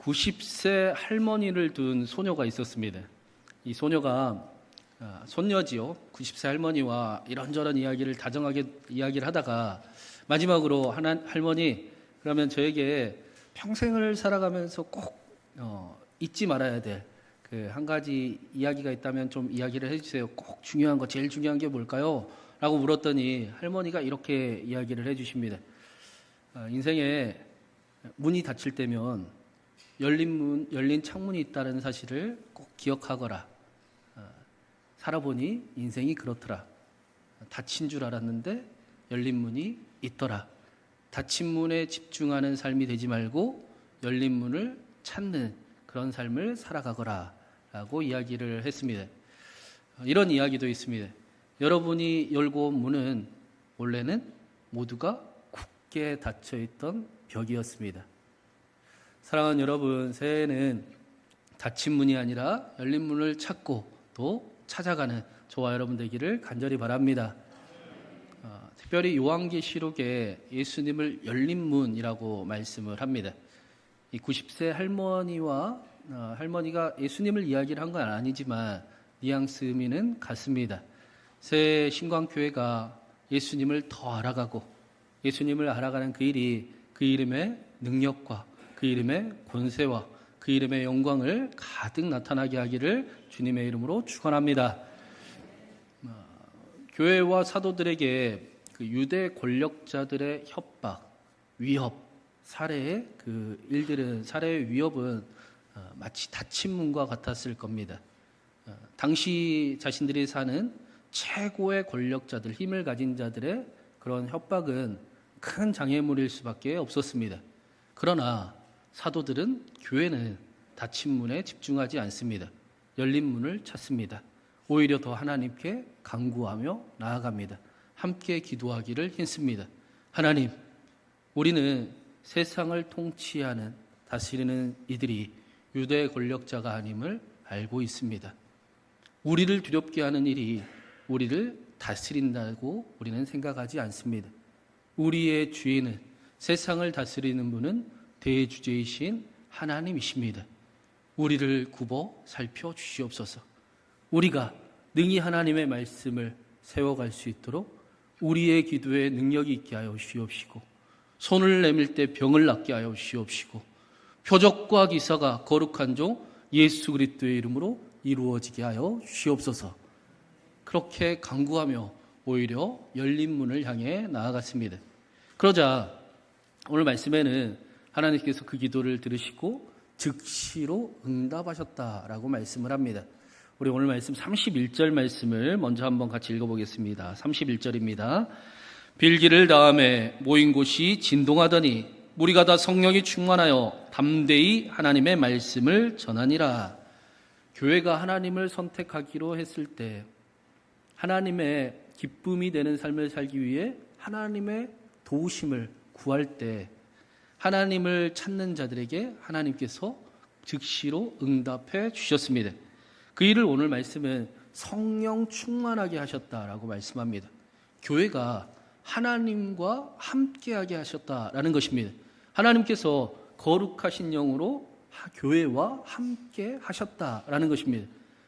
90세 할머니를 둔 소녀가 있었습니다. 이 소녀가 손녀지요. 90세 할머니와 이런저런 이야기를 다정하게 이야기를 하다가 마지막으로 할머니, 그러면 저에게 평생을 살아가면서 꼭 잊지 말아야 될 그 한 가지 이야기가 있다면 좀 이야기를 해주세요. 꼭 중요한 거, 제일 중요한 게 뭘까요? 라고 물었더니 할머니가 이렇게 이야기를 해주십니다. 인생에 문이 닫힐 때면 열린 창문이 있다는 사실을 꼭 기억하거라. 살아보니 인생이 그렇더라. 닫힌 줄 알았는데 열린 문이 있더라. 닫힌 문에 집중하는 삶이 되지 말고 열린 문을 찾는 그런 삶을 살아가거라 라고 이야기를 했습니다. 이런 이야기도 있습니다. 여러분이 열고 온 문은 원래는 모두가 굳게 닫혀있던 벽이었습니다. 사랑하는 여러분, 새해에는 닫힌 문이 아니라 열린 문을 찾고 또 찾아가는 저와 여러분 되기를 간절히 바랍니다. 특별히 요한계시록에 예수님을 열린 문이라고 말씀을 합니다. 이 90세 할머니가 예수님을 이야기를 한 건 아니지만 뉘앙스 의미는 같습니다. 새 신광교회가 예수님을 더 알아가고 예수님을 알아가는 그 일이 그 이름의 능력과 그 이름의 권세와 그 이름의 영광을 가득 나타나게 하기를 주님의 이름으로 축원합니다. 교회와 사도들에게 그 유대 권력자들의 협박, 위협, 살해의 그 일들은, 살해의 위협은 마치 닫힌 문과 같았을 겁니다. 당시 자신들이 사는 최고의 권력자들, 힘을 가진 자들의 그런 협박은 큰 장애물일 수밖에 없었습니다. 그러나 사도들은, 교회는 닫힌 문에 집중하지 않습니다. 열린 문을 찾습니다. 오히려 더 하나님께 간구하며 나아갑니다. 함께 기도하기를 힘씁니다. 하나님, 우리는 세상을 통치하는, 다스리는 이들이 유대 권력자가 아님을 알고 있습니다. 우리를 두렵게 하는 일이 우리를 다스린다고 우리는 생각하지 않습니다. 우리의 주인은, 세상을 다스리는 분은 대주제이신 하나님이십니다. 우리를 굽어 살펴주시옵소서. 우리가 능히 하나님의 말씀을 세워갈 수 있도록 우리의 기도에 능력이 있게 하여 주시옵시고, 손을 내밀 때 병을 낫게 하여 주시옵시고, 표적과 기사가 거룩한 종 예수 그리스도의 이름으로 이루어지게 하여 주시옵소서. 그렇게 간구하며 오히려 열린 문을 향해 나아갔습니다. 그러자 오늘 말씀에는 하나님께서 그 기도를 들으시고 즉시로 응답하셨다라고 말씀을 합니다. 우리 오늘 말씀 31절 말씀을 먼저 한번 같이 읽어보겠습니다. 31절입니다. 빌기를 다음에 모인 곳이 진동하더니 무리가 다 성령이 충만하여 담대히 하나님의 말씀을 전하니라. 교회가 하나님을 선택하기로 했을 때, 하나님의 기쁨이 되는 삶을 살기 위해 하나님의 도우심을 구할 때, 하나님을 찾는 자들에게 하나님께서 즉시로 응답해 주셨습니다. 그 일을 오늘 말씀은 성령 충만하게 하셨다라고 말씀합니다. 교회가 하나님과 함께하게 하셨다라는 것입니다. 하나님께서 거룩하신 영으로 교회와 함께 하셨다라는 것입니다.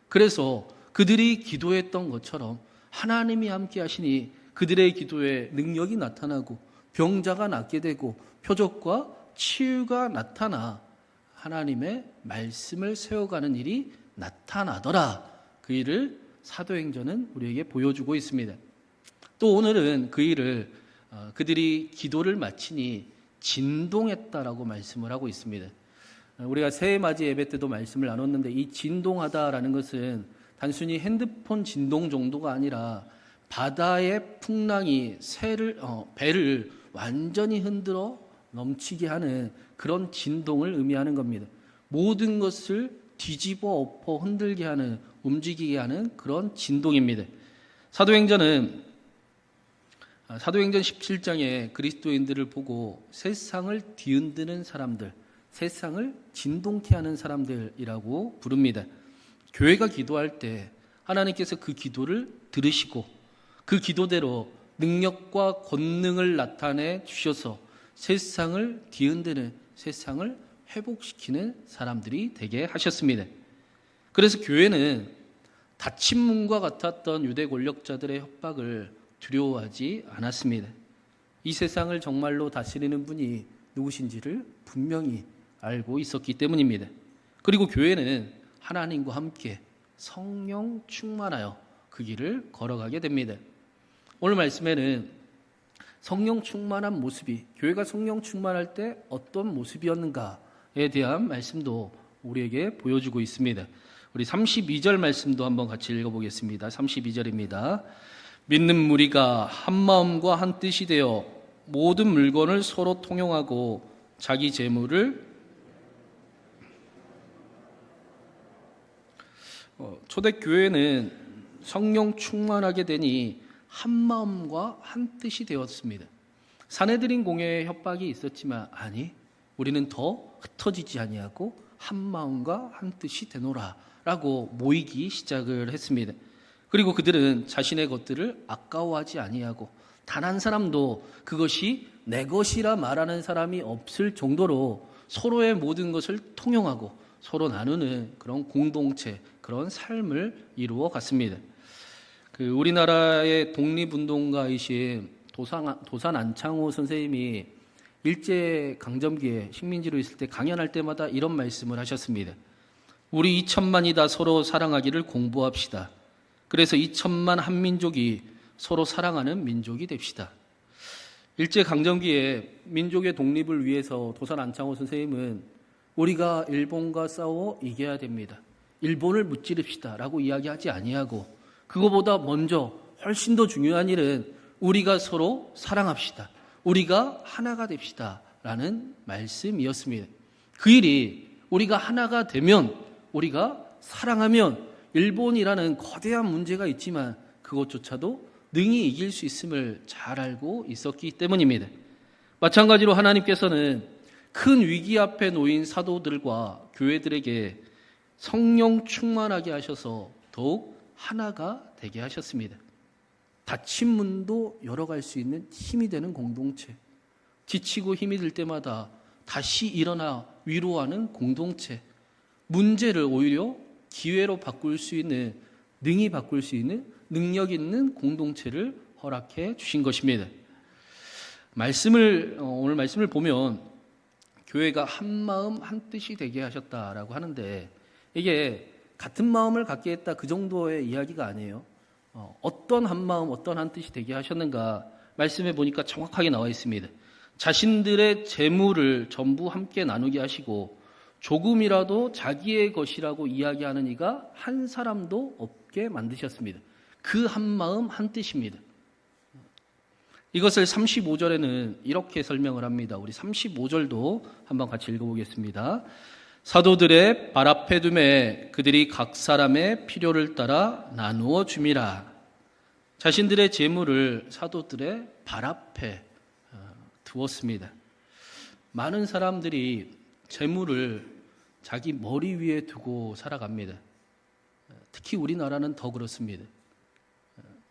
그래서 그들이 기도했던 것처럼 하나님이 함께 하시니 그들의 기도에 능력이 나타나고 병자가 낫게 되고 표적과 치유가 나타나 하나님의 말씀을 세워가는 일이 나타나더라. 그 일을 사도행전은 우리에게 보여주고 있습니다. 또 오늘은 그 일을 그들이 기도를 마치니 진동했다라고 말씀을 하고 있습니다. 우리가 새해 맞이 예배 때도 말씀을 나눴는데, 이 진동하다라는 것은 단순히 핸드폰 진동 정도가 아니라 바다의 풍랑이 배를 완전히 흔들어 넘치게 하는 그런 진동을 의미하는 겁니다. 모든 것을 뒤집어 엎어 흔들게 하는, 움직이게 하는 그런 진동입니다. 사도행전 17장에 그리스도인들을 보고 세상을 뒤흔드는 사람들, 세상을 진동케 하는 사람들이라고 부릅니다. 교회가 기도할 때 하나님께서 그 기도를 들으시고 그 기도대로 능력과 권능을 나타내 주셔서 세상을 뒤흔드는, 세상을 회복시키는 사람들이 되게 하셨습니다. 그래서 교회는 닫힌 문과 같았던 유대 권력자들의 협박을 두려워하지 않았습니다. 이 세상을 정말로 다스리는 분이 누구신지를 분명히 알고 있었기 때문입니다. 그리고 교회는 하나님과 함께 성령 충만하여 그 길을 걸어가게 됩니다. 오늘 말씀에는 성령 충만한 모습이, 교회가 성령 충만할 때 어떤 모습이었는가에 대한 말씀도 우리에게 보여주고 있습니다. 우리 32절 말씀도 한번 같이 읽어보겠습니다. 32절입니다. 믿는 무리가 한 마음과 한 뜻이 되어 모든 물건을 서로 통용하고 자기 재물을 초대교회는 성령 충만하게 되니 한 마음과 한 뜻이 되었습니다. 사내들인 공회에 협박이 있었지만 아니, 우리는 더 흩어지지 아니하고 한 마음과 한 뜻이 되노라 라고 모이기 시작을 했습니다. 그리고 그들은 자신의 것들을 아까워하지 아니하고 단 한 사람도 그것이 내 것이라 말하는 사람이 없을 정도로 서로의 모든 것을 통용하고 서로 나누는 그런 공동체, 그런 삶을 이루어 갔습니다. 우리나라의 독립운동가이신 도산 안창호 선생님이 일제강점기에 식민지로 있을 때 강연할 때마다 이런 말씀을 하셨습니다. 우리 2천만이 다 서로 사랑하기를 공부합시다. 그래서 2천만 한민족이 서로 사랑하는 민족이 됩시다. 일제강점기에 민족의 독립을 위해서 도산 안창호 선생님은 우리가 일본과 싸워 이겨야 됩니다. 일본을 무찌릅시다 라고 이야기하지 아니하고 그거보다 먼저 훨씬 더 중요한 일은 우리가 서로 사랑합시다. 우리가 하나가 됩시다 라는 말씀이었습니다. 그 일이 우리가 하나가 되면, 우리가 사랑하면 일본이라는 거대한 문제가 있지만 그것조차도 능히 이길 수 있음을 잘 알고 있었기 때문입니다. 마찬가지로 하나님께서는 큰 위기 앞에 놓인 사도들과 교회들에게 성령 충만하게 하셔서 더욱 하나가 되게 하셨습니다. 닫힌 문도 열어갈 수 있는 힘이 되는 공동체, 지치고 힘이 들 때마다 다시 일어나 위로하는 공동체, 문제를 오히려 기회로 바꿀 수 있는, 능히 바꿀 수 있는 능력 있는 공동체를 허락해 주신 것입니다. 오늘 말씀을 보면 교회가 한 마음 한 뜻이 되게 하셨다라고 하는데 이게 같은 마음을 갖게 했다 그 정도의 이야기가 아니에요. 어떤 한 마음, 어떤 한 뜻이 되게 하셨는가 말씀해 보니까 정확하게 나와 있습니다. 자신들의 재물을 전부 함께 나누게 하시고 조금이라도 자기의 것이라고 이야기하는 이가 한 사람도 없게 만드셨습니다. 그 한 마음 한 뜻입니다. 이것을 35절에는 이렇게 설명을 합니다. 우리 35절도 한번 같이 읽어보겠습니다. 사도들의 발 앞에 두매 그들이 각 사람의 필요를 따라 나누어 줌이라. 자신들의 재물을 사도들의 발 앞에 두었습니다. 많은 사람들이 재물을 자기 머리 위에 두고 살아갑니다. 특히 우리나라는 더 그렇습니다.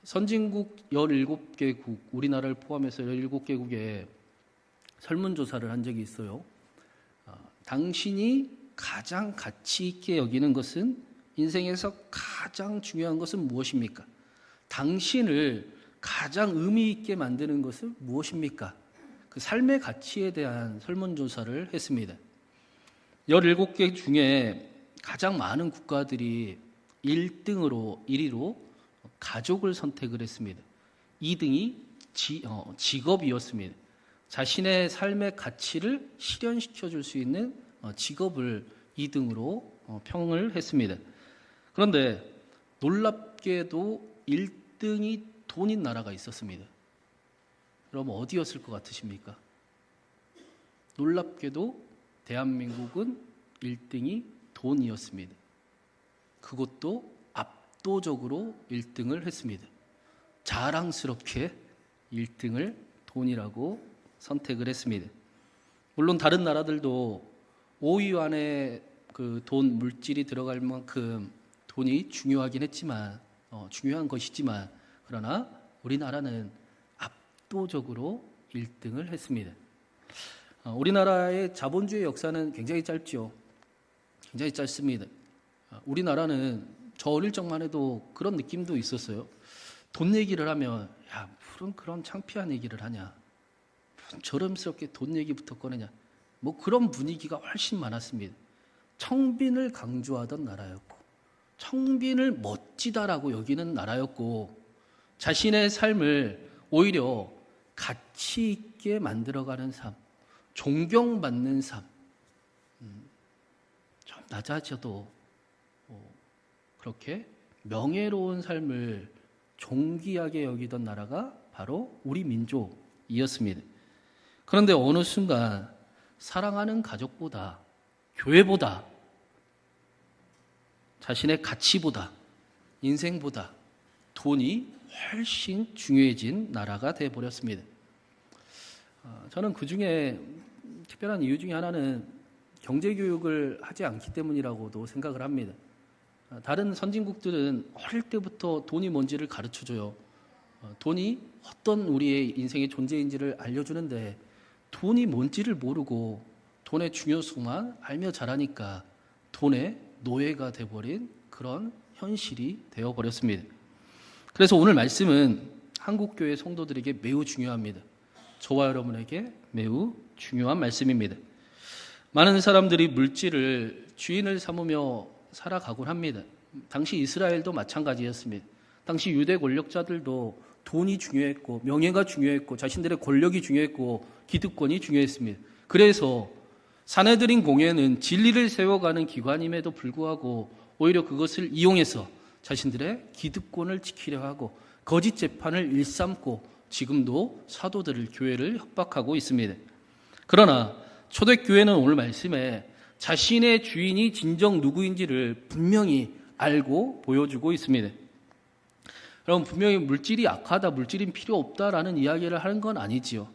선진국 17개국, 우리나라를 포함해서 17개국에 설문조사를 한 적이 있어요. 당신이 가장 가치 있게 여기는 것은, 인생에서 가장 중요한 것은 무엇입니까? 당신을 가장 의미 있게 만드는 것은 무엇입니까? 그 삶의 가치에 대한 설문조사를 했습니다. 17개 중에 가장 많은 국가들이 1위로 가족을 선택을 했습니다. 2등이 직업이었습니다. 자신의 삶의 가치를 실현시켜 줄 수 있는 직업을 2등으로 평을 했습니다. 그런데 놀랍게도 1등이 돈인 나라가 있었습니다. 그럼 어디였을 것 같으십니까? 놀랍게도 대한민국은 1등이 돈이었습니다. 그것도 압도적으로 1등을 했습니다. 자랑스럽게 1등을 돈이라고 선택을 했습니다. 물론 다른 나라들도 5위 안에 그 돈 물질이 들어갈 만큼 돈이 중요하긴 했지만, 중요한 것이지만, 그러나 우리나라는 압도적으로 1등을 했습니다. 우리나라의 자본주의 역사는 굉장히 짧죠. 굉장히 짧습니다. 우리나라는 저 어릴 적만 해도 그런 느낌도 있었어요. 돈 얘기를 하면 야, 무슨 그런 창피한 얘기를 하냐. 무슨 저렴스럽게 돈 얘기부터 꺼내냐. 뭐 그런 분위기가 훨씬 많았습니다. 청빈을 강조하던 나라였고 청빈을 멋지다라고 여기는 나라였고 자신의 삶을 오히려 가치 있게 만들어가는 삶, 존경받는 삶, 좀 낮아져도 그렇게 명예로운 삶을 존귀하게 여기던 나라가 바로 우리 민족이었습니다. 그런데 어느 순간 사랑하는 가족보다 교회보다 자신의 가치보다 인생보다 돈이 훨씬 중요해진 나라가 되어버렸습니다. 저는 그 중에 특별한 이유 중에 하나는 경제교육을 하지 않기 때문이라고도 생각을 합니다. 다른 선진국들은 어릴 때부터 돈이 뭔지를 가르쳐줘요. 돈이 어떤 우리의 인생의 존재인지를 알려주는데 돈이 뭔지를 모르고 돈의 중요성만 알며 자라니까 돈의 노예가 되어버린 그런 현실이 되어버렸습니다. 그래서 오늘 말씀은 한국교회 성도들에게 매우 중요합니다. 저와 여러분에게 매우 중요한 말씀입니다. 많은 사람들이 물질을 주인을 삼으며 살아가곤 합니다. 당시 이스라엘도 마찬가지였습니다. 당시 유대 권력자들도 돈이 중요했고 명예가 중요했고 자신들의 권력이 중요했고 기득권이 중요했습니다. 그래서 사내들인 공회는 진리를 세워가는 기관임에도 불구하고 오히려 그것을 이용해서 자신들의 기득권을 지키려 하고 거짓 재판을 일삼고 지금도 사도들을 교회를 협박하고 있습니다. 그러나 초대교회는 오늘 말씀에 자신의 주인이 진정 누구인지를 분명히 알고 보여주고 있습니다. 여러분 분명히 물질이 악하다, 물질은 필요 없다라는 이야기를 하는 건 아니지요.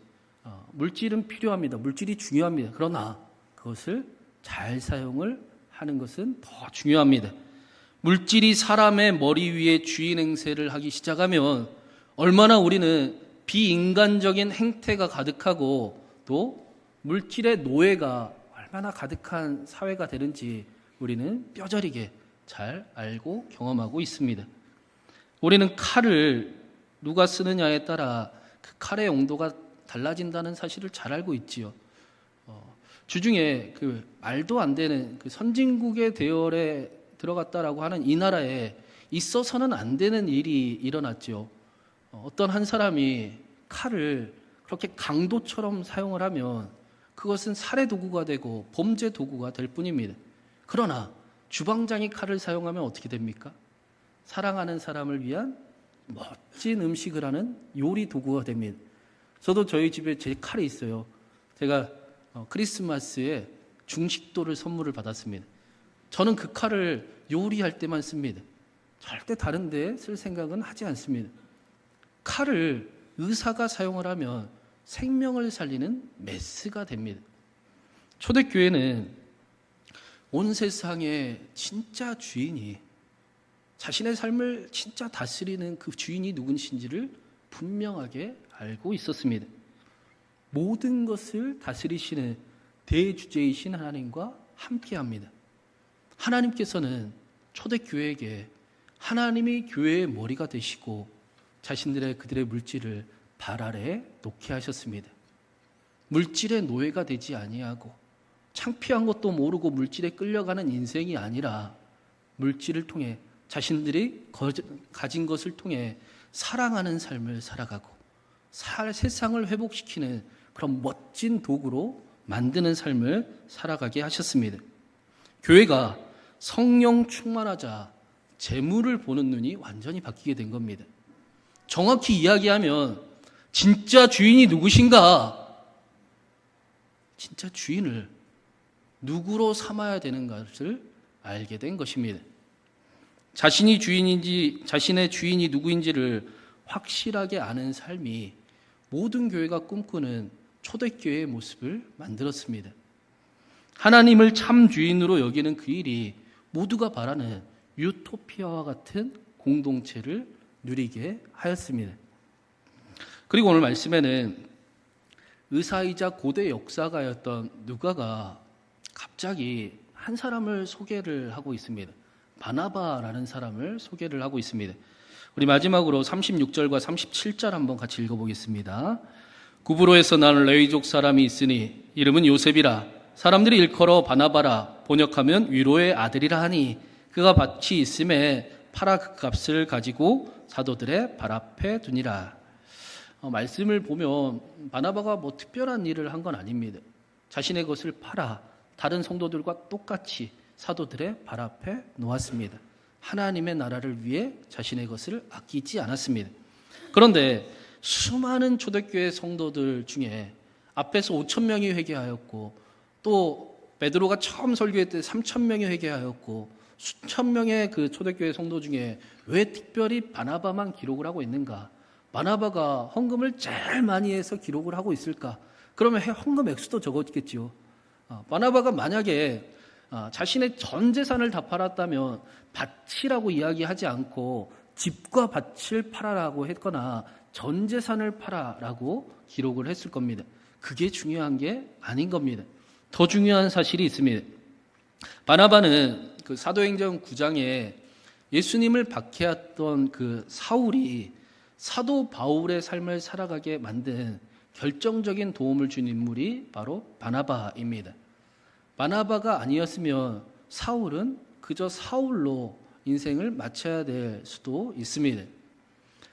물질은 필요합니다. 물질이 중요합니다. 그러나 그것을 잘 사용을 하는 것은 더 중요합니다. 물질이 사람의 머리 위에 주인 행세를 하기 시작하면 얼마나 우리는 비인간적인 행태가 가득하고 또 물질의 노예가 얼마나 가득한 사회가 되는지 우리는 뼈저리게 잘 알고 경험하고 있습니다. 우리는 칼을 누가 쓰느냐에 따라 그 칼의 용도가 달라진다는 사실을 잘 알고 있지요. 주중에 그 말도 안 되는 그 선진국의 대열에 들어갔다라고 하는 이 나라에 있어서는 안 되는 일이 일어났죠. 어떤 한 사람이 칼을 그렇게 강도처럼 사용을 하면 그것은 살해 도구가 되고 범죄 도구가 될 뿐입니다. 그러나 주방장이 칼을 사용하면 어떻게 됩니까? 사랑하는 사람을 위한 멋진 음식을 하는 요리 도구가 됩니다. 저도 저희 집에 제 칼이 있어요. 제가 크리스마스에 중식도를 선물을 받았습니다. 저는 그 칼을 요리할 때만 씁니다. 절대 다른 데 쓸 생각은 하지 않습니다. 칼을 의사가 사용을 하면 생명을 살리는 메스가 됩니다. 초대교회는 온 세상의 진짜 주인이 자신의 삶을 진짜 다스리는 그 주인이 누구신지를 분명하게 알고 있었습니다. 모든 것을 다스리시는 대주제이신 하나님과 함께합니다. 하나님께서는 초대교회에게 하나님이 교회의 머리가 되시고 그들의 물질을 발 아래에 놓게 하셨습니다. 물질의 노예가 되지 아니하고 창피한 것도 모르고 물질에 끌려가는 인생이 아니라 물질을 통해 자신들이 가진 것을 통해 사랑하는 삶을 살아가고 세상을 회복시키는 그런 멋진 도구로 만드는 삶을 살아가게 하셨습니다. 교회가 성령 충만하자 재물을 보는 눈이 완전히 바뀌게 된 겁니다. 정확히 이야기하면 진짜 주인이 누구신가? 진짜 주인을 누구로 삼아야 되는 것을 알게 된 것입니다. 자신의 주인이 누구인지를 확실하게 아는 삶이 모든 교회가 꿈꾸는 초대교회의 모습을 만들었습니다. 하나님을 참 주인으로 여기는 그 일이 모두가 바라는 유토피아와 같은 공동체를 누리게 하였습니다. 그리고 오늘 말씀에는 의사이자 고대 역사가였던 누가가 갑자기 한 사람을 소개를 하고 있습니다. 바나바라는 사람을 소개를 하고 있습니다. 우리 마지막으로 36절과 37절 한번 같이 읽어보겠습니다. 구브로에서 난 레위족 사람이 있으니 이름은 요셉이라. 사람들이 일컬어 바나바라. 번역하면 위로의 아들이라 하니 그가 밭이 있음에 팔아 그 값을 가지고 사도들의 발 앞에 두니라. 말씀을 보면 바나바가 뭐 특별한 일을 한 건 아닙니다. 자신의 것을 팔아 다른 성도들과 똑같이 사도들의 발 앞에 놓았습니다. 하나님의 나라를 위해 자신의 것을 아끼지 않았습니다. 그런데 수많은 초대교회 성도들 중에 앞에서 5,000명이 회개하였고 또 베드로가 처음 설교할 때 3,000명이 회개하였고 수천 명의 그 초대교회 성도 중에 왜 특별히 바나바만 기록을 하고 있는가? 바나바가 헌금을 제일 많이 해서 기록을 하고 있을까? 그러면 헌금 액수도 적었겠지요. 바나바가 만약에 자신의 전 재산을 다 팔았다면 밭이라고 이야기하지 않고 집과 밭을 팔아라고 했거나 전 재산을 팔아라고 기록을 했을 겁니다. 그게 중요한 게 아닌 겁니다. 더 중요한 사실이 있습니다. 바나바는 그 사도행전 9장에 예수님을 박해했던 그 사울이 사도 바울의 삶을 살아가게 만든 결정적인 도움을 준 인물이 바로 바나바입니다. 바나바가 아니었으면 사울은 그저 사울로 인생을 마쳐야 될 수도 있습니다.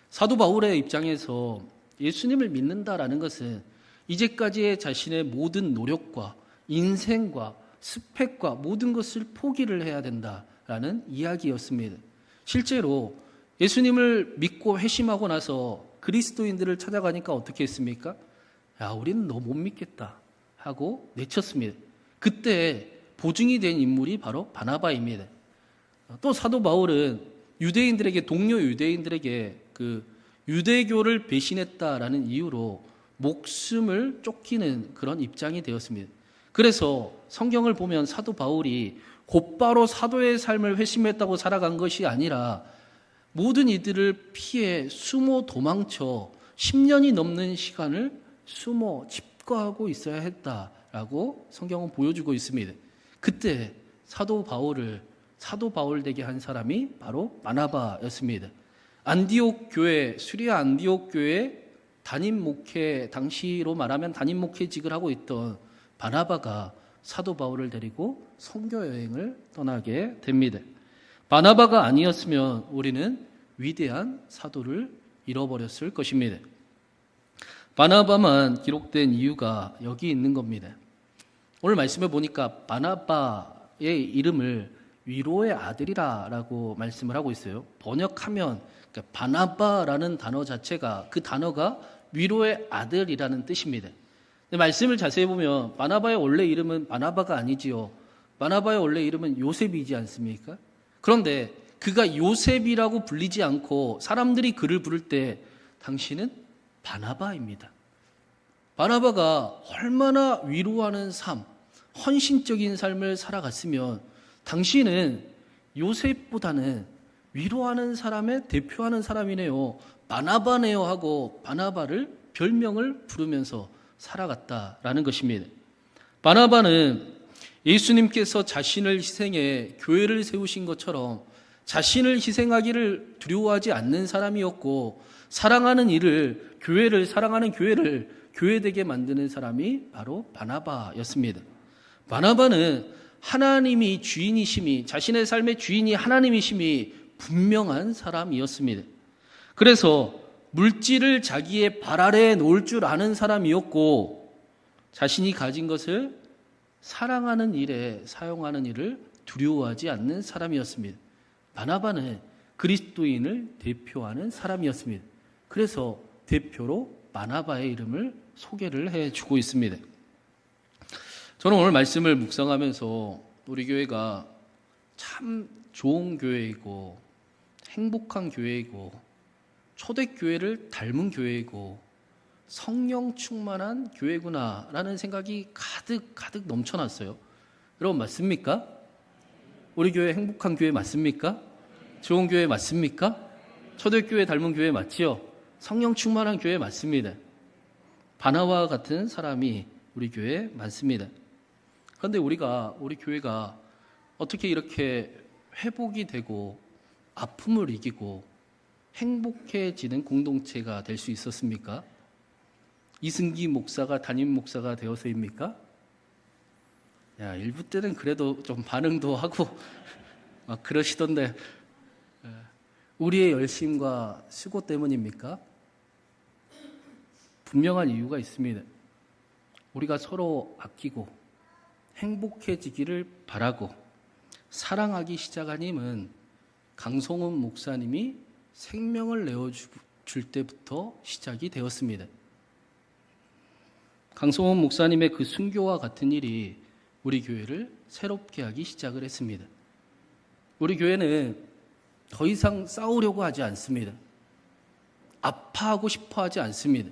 사도 바울의 입장에서 예수님을 믿는다라는 것은 이제까지의 자신의 모든 노력과 인생과 스펙과 모든 것을 포기를 해야 된다라는 이야기였습니다. 실제로 예수님을 믿고 회심하고 나서 그리스도인들을 찾아가니까 어떻게 했습니까? 야, 우리는 너 못 믿겠다 하고 내쳤습니다. 그때 보증이 된 인물이 바로 바나바입니다. 또 사도 바울은 유대인들에게, 동료 유대인들에게 그 유대교를 배신했다라는 이유로 목숨을 쫓기는 그런 입장이 되었습니다. 그래서 성경을 보면 사도 바울이 곧바로 사도의 삶을 회심했다고 살아간 것이 아니라 모든 이들을 피해 숨어 도망쳐 10년이 넘는 시간을 숨어 집거하고 있어야 했다라고 성경은 보여주고 있습니다. 그때 사도 바울 되게 한 사람이 바로 바나바였습니다. 안디옥 교회, 수리아 안디옥 교회 담임 목회, 당시로 말하면 담임 목회직을 하고 있던 바나바가 사도 바울을 데리고 선교 여행을 떠나게 됩니다. 바나바가 아니었으면 우리는 위대한 사도를 잃어버렸을 것입니다. 바나바만 기록된 이유가 여기 있는 겁니다. 오늘 말씀해 보니까 바나바의 이름을 위로의 아들이라고 말씀을 하고 있어요. 번역하면 바나바라는 단어 자체가, 그 단어가 위로의 아들이라는 뜻입니다. 근데 말씀을 자세히 보면 바나바의 원래 이름은 바나바가 아니지요. 바나바의 원래 이름은 요셉이지 않습니까? 그런데 그가 요셉이라고 불리지 않고 사람들이 그를 부를 때 당신은 바나바입니다. 바나바가 얼마나 위로하는 삶, 헌신적인 삶을 살아갔으면 당신은 요셉보다는 위로하는 사람의 대표하는 사람이네요. 바나바네요 하고 바나바를 별명을 부르면서 살아갔다라는 것입니다. 바나바는 예수님께서 자신을 희생해 교회를 세우신 것처럼 자신을 희생하기를 두려워하지 않는 사람이었고, 사랑하는 일을, 사랑하는 교회를 교회되게 만드는 사람이 바로 바나바였습니다. 바나바는 하나님이 주인이심이, 자신의 삶의 주인이 하나님이심이 분명한 사람이었습니다. 그래서 물질을 자기의 발 아래에 놓을 줄 아는 사람이었고, 자신이 가진 것을 사랑하는 일에 사용하는 일을 두려워하지 않는 사람이었습니다. 바나바는 그리스도인을 대표하는 사람이었습니다. 그래서 대표로 바나바의 이름을 소개를 해주고 있습니다. 저는 오늘 말씀을 묵상하면서 우리 교회가 참 좋은 교회이고 행복한 교회이고 초대교회를 닮은 교회이고 성령 충만한 교회구나라는 생각이 가득 넘쳐났어요. 여러분 맞습니까? 우리 교회 행복한 교회 맞습니까? 좋은 교회 맞습니까? 초대교회 닮은 교회 맞지요? 성령 충만한 교회 맞습니다. 바나바와 같은 사람이 우리 교회에 많습니다. 그런데 우리 교회가 어떻게 이렇게 회복이 되고 아픔을 이기고 행복해지는 공동체가 될 수 있었습니까? 이승기 목사가 담임 목사가 되어서입니까? 일부 때는 그래도 좀 반응도 하고 막 그러시던데, 우리의 열심과 수고 때문입니까? 분명한 이유가 있습니다. 우리가 서로 아끼고 행복해지기를 바라고 사랑하기 시작한 힘은 강성훈 목사님이 생명을 내어줄 때부터 시작이 되었습니다. 강성훈 목사님의 그 순교와 같은 일이 우리 교회를 새롭게 하기 시작을 했습니다. 우리 교회는 더 이상 싸우려고 하지 않습니다. 아파하고 싶어 하지 않습니다.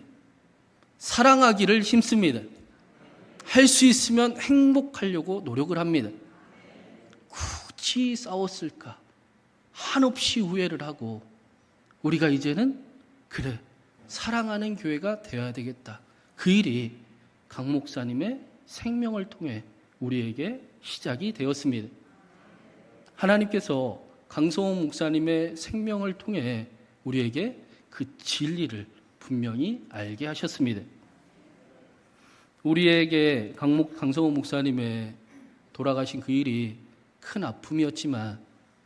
사랑하기를 힘씁니다. 할 수 있으면 행복하려고 노력을 합니다. 굳이 싸웠을까? 한없이 후회를 하고 우리가 이제는 그래, 사랑하는 교회가 되어야 되겠다. 그 일이 강 목사님의 생명을 통해 우리에게 시작이 되었습니다. 하나님께서 강성호 목사님의 생명을 통해 우리에게 그 진리를 분명히 알게 하셨습니다. 우리에게 강성호 목사님의 돌아가신 그 일이 큰 아픔이었지만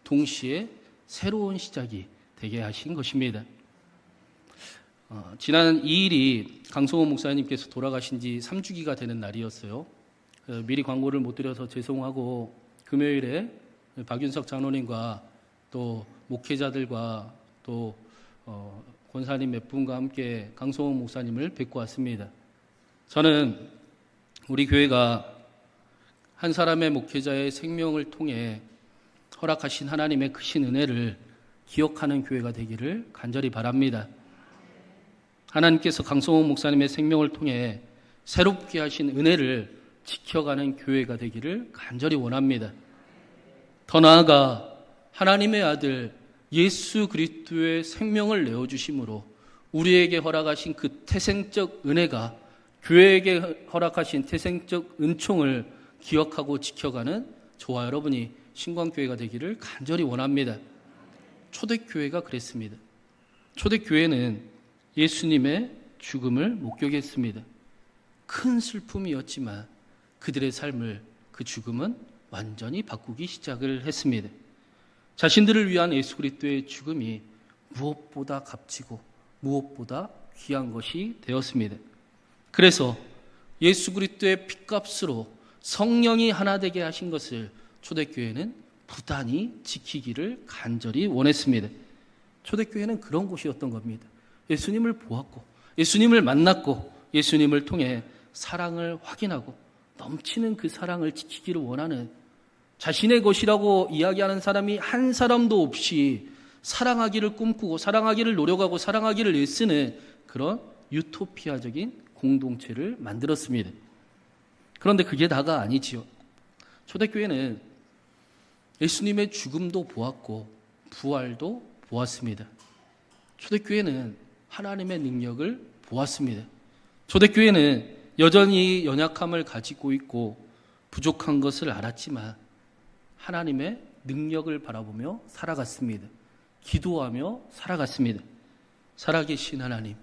동시에 새로운 시작이 되게 하신 것입니다. 지난 2일이 강성호 목사님께서 돌아가신 지 3주기가 되는 날이었어요. 미리 광고를 못 드려서 죄송하고 금요일에 박윤석 장로님과 또 목회자들과 또 권사님 몇 분과 함께 강성호 목사님을 뵙고 왔습니다. 저는 우리 교회가 한 사람의 목회자의 생명을 통해 허락하신 하나님의 크신 은혜를 기억하는 교회가 되기를 간절히 바랍니다. 하나님께서 강성호 목사님의 생명을 통해 새롭게 하신 은혜를 지켜가는 교회가 되기를 간절히 원합니다. 더 나아가 하나님의 아들 예수 그리스도의 생명을 내어주심으로 우리에게 허락하신 그 태생적 은혜가 교회에게 허락하신 태생적 은총을 기억하고 지켜가는 저와 여러분이 신광교회가 되기를 간절히 원합니다. 초대교회가 그랬습니다. 초대교회는 예수님의 죽음을 목격했습니다. 큰 슬픔이었지만 그들의 삶을 그 죽음은 완전히 바꾸기 시작을 했습니다. 자신들을 위한 예수 그리스도의 죽음이 무엇보다 값지고 무엇보다 귀한 것이 되었습니다. 그래서 예수 그리스도의 핏값으로 성령이 하나 되게 하신 것을 초대교회는 부단히 지키기를 간절히 원했습니다. 초대교회는 그런 곳이었던 겁니다. 예수님을 보았고 예수님을 만났고 예수님을 통해 사랑을 확인하고 넘치는 그 사랑을 지키기를 원하는, 자신의 것이라고 이야기하는 사람이 한 사람도 없이 사랑하기를 꿈꾸고 사랑하기를 노력하고 사랑하기를 애쓰는 그런 유토피아적인 공동체를 만들었습니다. 그런데 그게 다가 아니지요. 초대교회는 예수님의 죽음도 보았고 부활도 보았습니다. 초대교회는 하나님의 능력을 보았습니다. 초대교회는 여전히 연약함을 가지고 있고 부족한 것을 알았지만 하나님의 능력을 바라보며 살아갔습니다. 기도하며 살아갔습니다. 살아계신 하나님,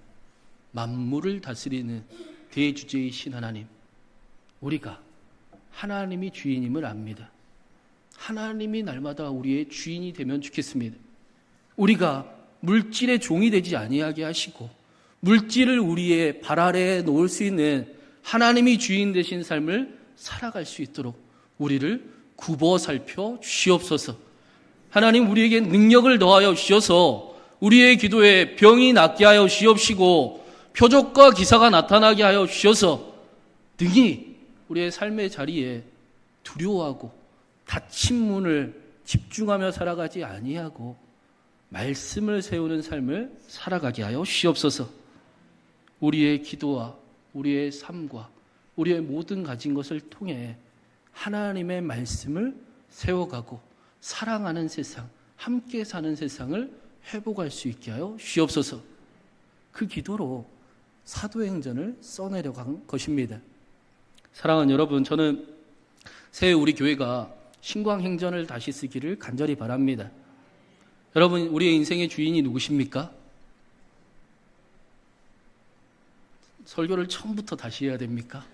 만물을 다스리는 대주제이신 하나님, 우리가 하나님이 주인임을 압니다. 하나님이 날마다 우리의 주인이 되면 좋겠습니다. 우리가 물질의 종이 되지 아니하게 하시고 물질을 우리의 발 아래에 놓을 수 있는 하나님이 주인 되신 삶을 살아갈 수 있도록 우리를 굽어 살펴 주시옵소서. 하나님, 우리에게 능력을 더하여 주셔서 우리의 기도에 병이 낫게 하여 주시옵시고 표적과 기사가 나타나게 하여 주셔서 등이 우리의 삶의 자리에 두려워하고 닫힌 문을 집중하며 살아가지 아니하고 말씀을 세우는 삶을 살아가게 하여 주시옵소서. 우리의 기도와 우리의 삶과 우리의 모든 가진 것을 통해 하나님의 말씀을 세워가고 사랑하는 세상, 함께 사는 세상을 회복할 수 있게 하여 주시옵소서. 그 기도로 사도행전을 써내려고 한 것입니다. 사랑하는 여러분, 저는 새해 우리 교회가 신광행전을 다시 쓰기를 간절히 바랍니다. 여러분, 우리의 인생의 주인이 누구십니까? 설교를 처음부터 다시 해야 됩니까?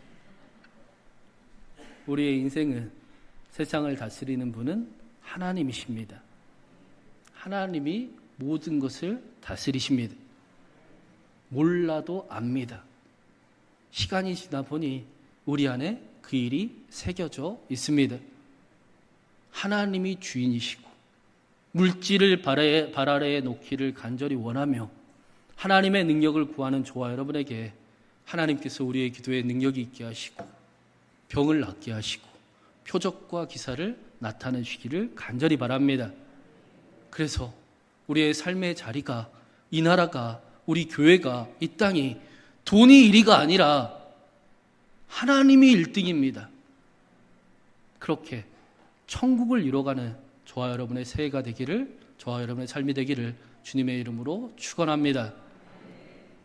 우리의 인생은 세상을 다스리는 분은 하나님이십니다. 하나님이 모든 것을 다스리십니다. 몰라도 압니다. 시간이 지나 보니 우리 안에 그 일이 새겨져 있습니다. 하나님이 주인이시고 물질을 발 아래에 놓기를 간절히 원하며 하나님의 능력을 구하는 저와 여러분에게 하나님께서 우리의 기도에 능력이 있게 하시고 병을 낫게 하시고 표적과 기사를 나타내시기를 간절히 바랍니다. 그래서 우리의 삶의 자리가, 이 나라가, 우리 교회가, 이 땅이 돈이 1위가 아니라 하나님이 1등입니다. 그렇게 천국을 이뤄가는 저와 여러분의 새해가 되기를, 저와 여러분의 삶이 되기를 주님의 이름으로 축원합니다.